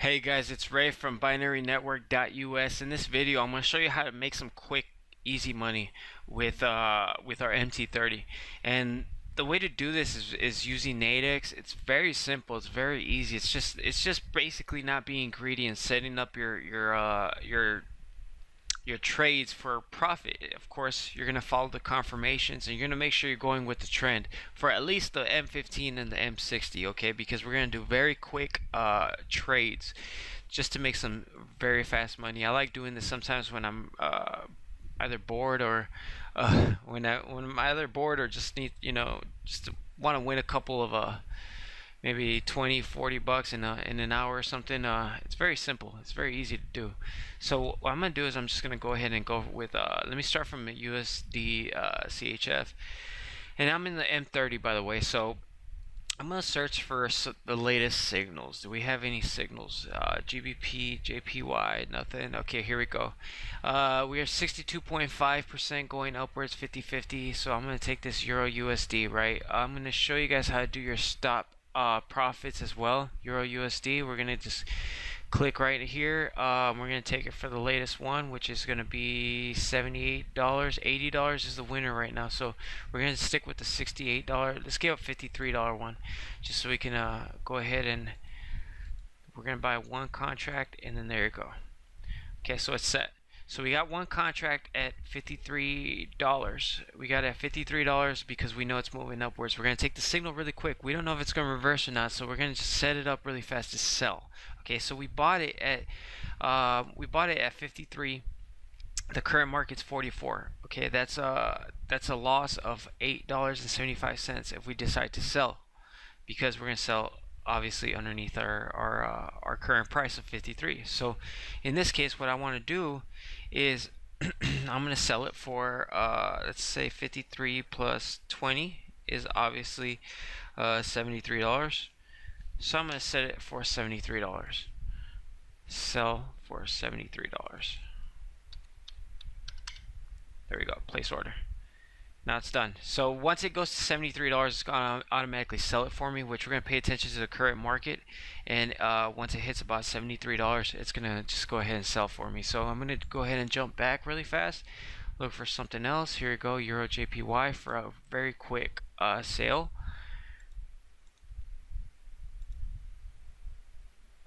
Hey guys, it's Ray from BinaryNetwork.us. In this video, I'm going to show you how to make some quick, easy money with our MT30. And the way to do this is using Nadex. It's very simple. It's very easy. It's just basically not being greedy and setting up your trades for profit. Of course, you're going to follow the confirmations and you're going to make sure you're going with the trend for at least the M15 and the M60, okay? Because we're going to do very quick trades just to make some very fast money. I like doing this sometimes when I'm either bored or when I'm either bored or just need, just want to win a couple of maybe 20-40 bucks in an hour or something. It's very simple. It's very easy to do. So what I'm gonna do is I'm just gonna go ahead and go with let me start from USD CHF, and I'm in the M30, by the way. So I'm gonna search for the latest signals. Do we have any signals? GBP, JPY, nothing. Okay, here we go. We are 62.5% going upwards, 50-50. So I'm gonna take this Euro USD, right? I'm gonna show you guys how to do your stop profits as well. Euro USD, we're gonna just click right here. We're gonna take it for the latest one, which is gonna be $78. $80 is the winner right now, so we're gonna stick with the $68. Let's give up $53 one, just so we can go ahead and we're gonna buy one contract, and then there you go. Okay, so it's set. So we got one contract at $53. We got it at $53 because we know it's moving upwards. We're going to take the signal really quick. We don't know if it's going to reverse or not, so we're going to just set it up really fast to sell. Okay, so we bought it at 53. The current market's 44. Okay, that's a loss of $8.75 if we decide to sell, because we're going to sell obviously underneath our current price of 53. So in this case, what I want to do is I'm going to sell it for let's say 53 plus 20 is obviously $73. So I'm going to set it for $73. Sell for $73. There we go. Place order. Now it's done. So once it goes to $73, it's going to automatically sell it for me, which we're going to pay attention to the current market. And once it hits about $73, it's going to just go ahead and sell for me. So I'm going to go ahead and jump back really fast, look for something else. Here we go, Euro JPY for a very quick sale.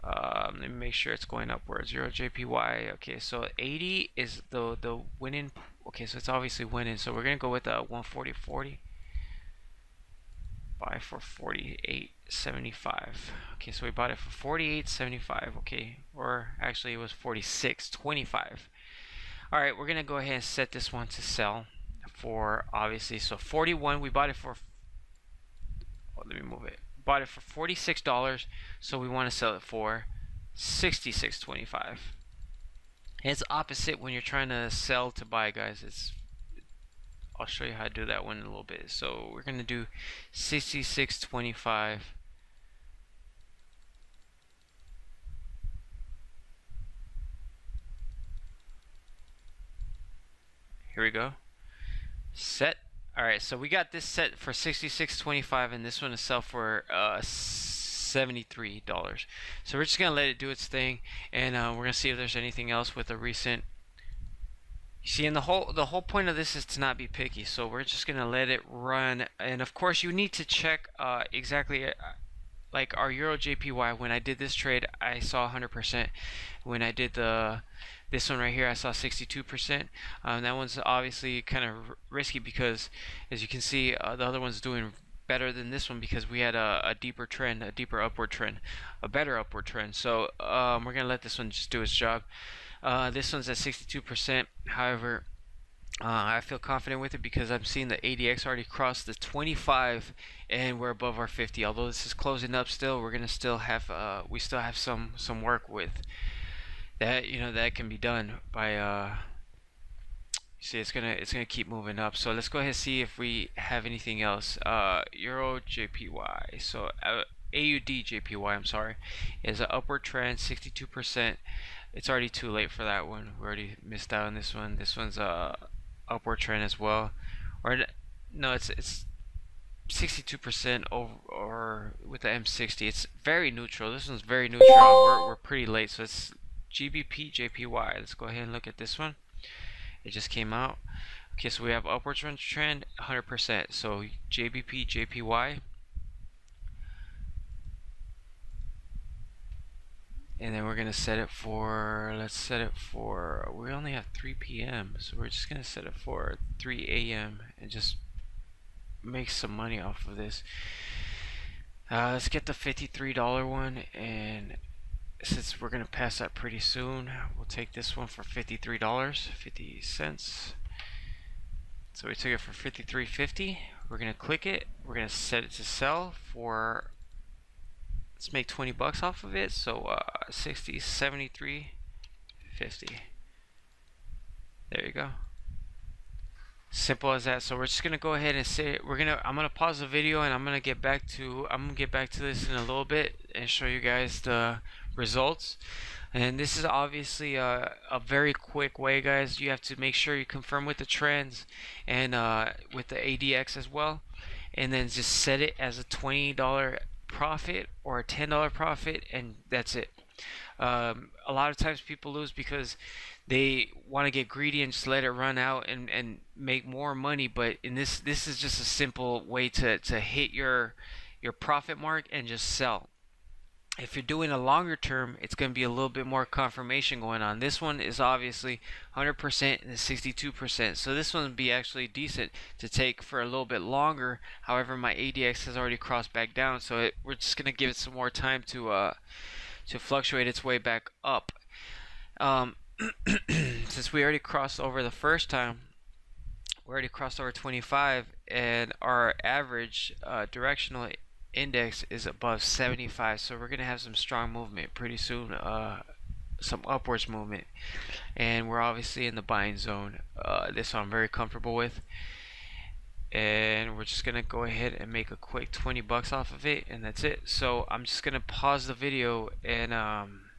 Let me make sure it's going upwards. Euro JPY. Okay, so 80 is the winning. Okay, so it's obviously winning. So we're gonna go with 140.40. Buy for 48.75. Okay, so we bought it for 48.75. Okay, or actually it was 46.25. All right, we're gonna go ahead and set this one to sell for obviously. So 41. We bought it for. Oh, let me move it. Bought it for $46, so we want to sell it for $66.25. It's opposite when you're trying to sell to buy, guys. I'll show you how to do that one in a little bit. So we're gonna do $66.25. Here we go. Set. Alright, so we got this set for $66.25, and this one is sell for $73. So we're just gonna let it do its thing, and we're gonna see if there's anything else with the recent. You see, and the whole point of this is to not be picky. So we're just gonna let it run, and of course you need to check exactly. Like our Euro JPY, when I did this trade, I saw 100%. When I did this one right here, I saw 62%. That one's obviously kind of risky because, as you can see, the other one's doing better than this one because we had a deeper trend, a deeper upward trend, a better upward trend. So we're gonna let this one just do its job. This one's at 62%. However, I feel confident with it because I'm seeing the ADX already crossed the 25 and we're above our 50. Although this is closing up still, we're gonna still have we still have some work with that. That can be done by you see, it's gonna keep moving up. So let's go ahead and see if we have anything else. Euro JPY, so AUD JPY, I'm sorry, is an upward trend, 62%. It's already too late for that one. We already missed out on this one. This one's upward trend as well, or no, it's 62% over or with the M60. It's very neutral. This one's very neutral. We're pretty late, so it's GBP JPY. Let's go ahead and look at this one. It just came out. Okay, so we have upwards trend 100%. So JBP JPY, and then we're gonna set it for, let's set it for, we only have 3 p.m. so we're just gonna set it for 3 a.m. and just make some money off of this. Let's get the $53 one, and since we're gonna pass that pretty soon, we'll take this one for $53 50 cents. So we took it for $53.50. We're gonna click it. We're gonna set it to sell for, let's make 20 bucks off of it. So 60, 73, 50. There you go. Simple as that. So we're just gonna go ahead and say I'm gonna pause the video, and I'm gonna get back to this in a little bit and show you guys the results. And this is obviously a very quick way, guys. You have to make sure you confirm with the trends and with the ADX as well, and then just set it as a $20 profit or a $10 profit, and that's it. A lot of times people lose because they want to get greedy and just let it run out and make more money. But in this is just a simple way to hit your profit mark and just sell. If you're doing a longer term, it's going to be a little bit more confirmation going on. This one is obviously 100% and 62%. So this one would be actually decent to take for a little bit longer. However, my ADX has already crossed back down, so we're just going to give it some more time to fluctuate its way back up. Since we already crossed over the first time, we already crossed over 25, and our average directional index is above 75, so we're gonna have some strong movement pretty soon, some upwards movement, and we're obviously in the buying zone. This I'm very comfortable with, and we're just gonna go ahead and make a quick 20 bucks off of it, and that's it. So I'm just gonna pause the video, and I'm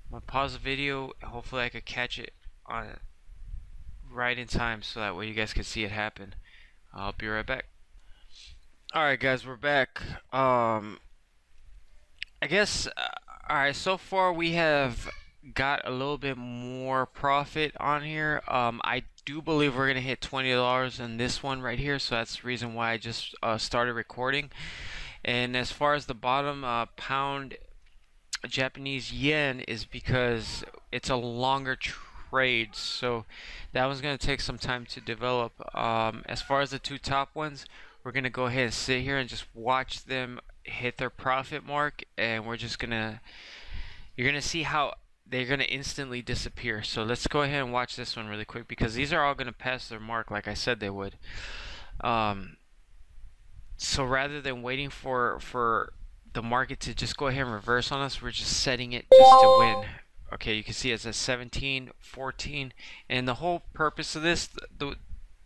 gonna pause the video. Hopefully I could catch it on right in time, so that way you guys can see it happen. I'll be right back. Alright guys, we're back. I guess alright, so far we have got a little bit more profit on here. I do believe we're gonna hit $20 in this one right here, so that's the reason why I just started recording. And as far as the bottom, pound Japanese yen, is because it's a longer trade, so that one's gonna take some time to develop. As far as the two top ones, we're gonna go ahead and sit here and just watch them hit their profit mark, and we're just gonna, you're gonna see how they're gonna instantly disappear. So let's go ahead and watch this one really quick, because these are all gonna pass their mark like I said they would. So rather than waiting for the market to just go ahead and reverse on us, we're just setting it just to win. Okay, you can see it's a 17, 14, and the whole purpose of this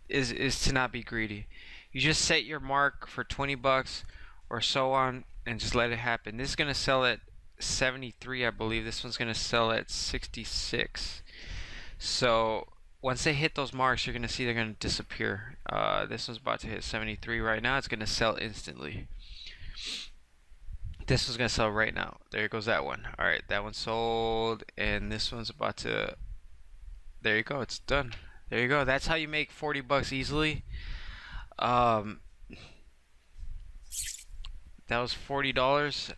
is to not be greedy. You just set your mark for 20 bucks or so on, and just let it happen. This is going to sell at 73, I believe. This one's going to sell at 66. So once they hit those marks, you're going to see they're going to disappear. This one's about to hit 73 right now. It's going to sell instantly. This one's going to sell right now. There goes that one. Alright, that one sold, and this one's about to, there you go, it's done. There you go. That's how you make 40 bucks easily. That was $40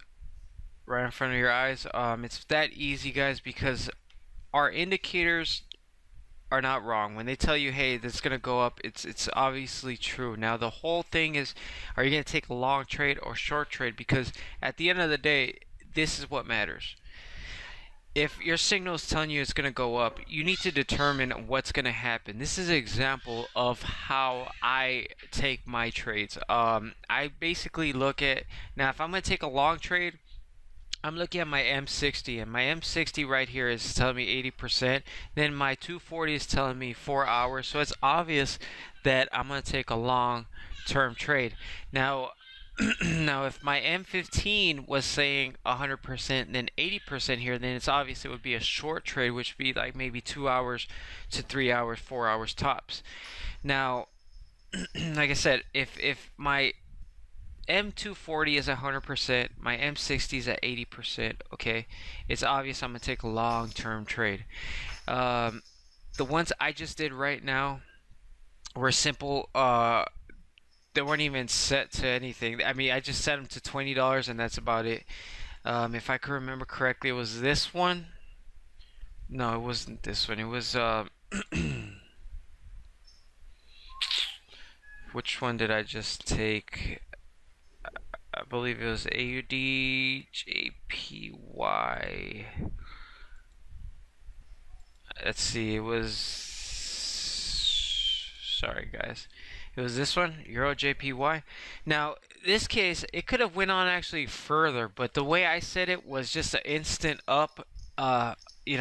right in front of your eyes. It's that easy, guys, because our indicators are not wrong. When they tell you, hey, that's gonna go up, it's obviously true. Now the whole thing is, are you gonna take a long trade or short trade? Because at the end of the day, this is what matters. If your signal is telling you it's going to go up, you need to determine what's going to happen. This is an example of how I take my trades. I basically look at, now if I'm going to take a long trade, I'm looking at my M60, and my M60 right here is telling me 80%. Then my 240 is telling me 4 hours. So it's obvious that I'm going to take a long-term trade. Now, now if my M15 was saying 100% and then 80% here, then it's obvious it would be a short trade, which would be like maybe 2 hours to 3 hours, 4 hours tops. Now like I said, if my M240 is 100%, my M60 is at 80%, okay, it's obvious I'm gonna take a long-term trade. Um, the ones I just did right now were simple. They weren't even set to anything. I mean, I just set them to $20, and that's about it. If I could remember correctly, it was this one. No, it wasn't this one. It was which one did I just take? I believe it was AUD JPY. Let's see, it was, sorry guys, it was this one, Euro JPY. Now this case, it could have went on actually further, but the way I said it was just an instant up.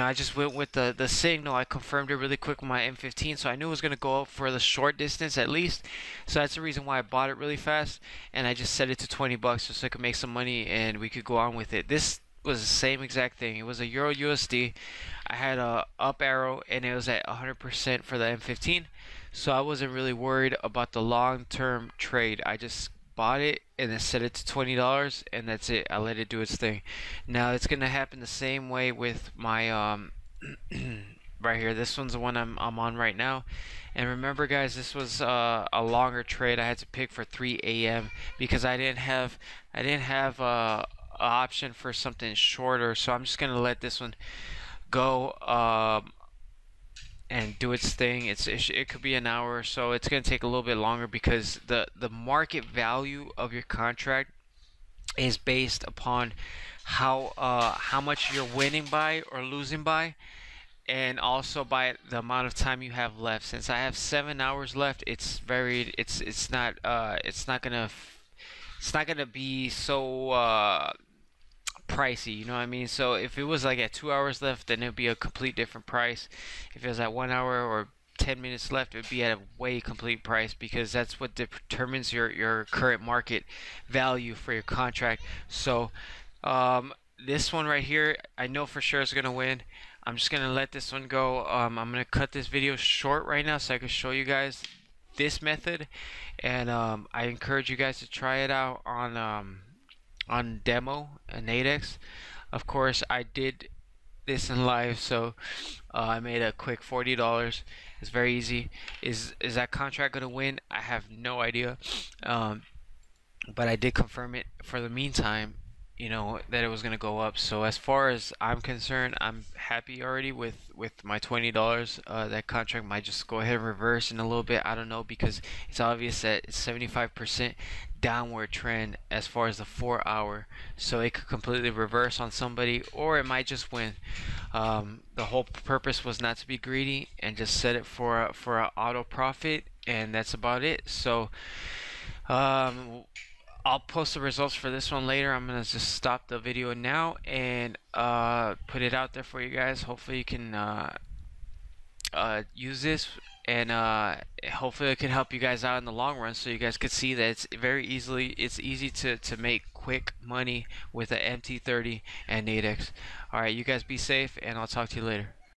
I just went with the signal. I confirmed it really quick with my M15, so I knew it was going to go up for the short distance at least. So that's the reason why I bought it really fast, and I just set it to $20 just so I could make some money and we could go on with it. This was the same exact thing. It was a Euro USD. I had a up arrow and it was at 100% for the M15, so I wasn't really worried about the long-term trade. I just bought it and then set it to $20, and that's it. I let it do its thing. Now it's gonna happen the same way with my right here. This one's the one I'm on right now. And remember, guys, this was a longer trade. I had to pick for 3 a.m. because I didn't have a option for something shorter. So I'm just gonna let this one go and do its thing. It could be an hour or so. It's gonna take a little bit longer because the market value of your contract is based upon how much you're winning by or losing by, and also by the amount of time you have left. Since I have 7 hours left, it's not gonna be so pricey, you know what I mean? So if it was like at 2 hours left, then it'd be a complete different price. If it was at 1 hour or 10 minutes left, it would be at a way complete price, because that's what determines your current market value for your contract. So this one right here, I know for sure is gonna win. I'm just gonna let this one go. I'm gonna cut this video short right now so I can show you guys this method, and I encourage you guys to try it out on demo and Nadex. Of course, I did this in live, so I made a quick $40. It's very easy. Is that contract gonna win? I have no idea, but I did confirm it for the meantime. That it was gonna go up. So as far as I'm concerned, I'm happy already with my $20. That contract might just go ahead and reverse in a little bit. I don't know, because it's obvious that it's 75% downward trend as far as the 4 hour. So it could completely reverse on somebody, or it might just win. The whole purpose was not to be greedy and just set it for a auto profit, and that's about it. So I'll post the results for this one later. I'm gonna just stop the video now and put it out there for you guys. Hopefully you can use this, and hopefully it can help you guys out in the long run, so you guys could see that it's easy to make quick money with the MT30 and Nadex. All right, you guys be safe, and I'll talk to you later.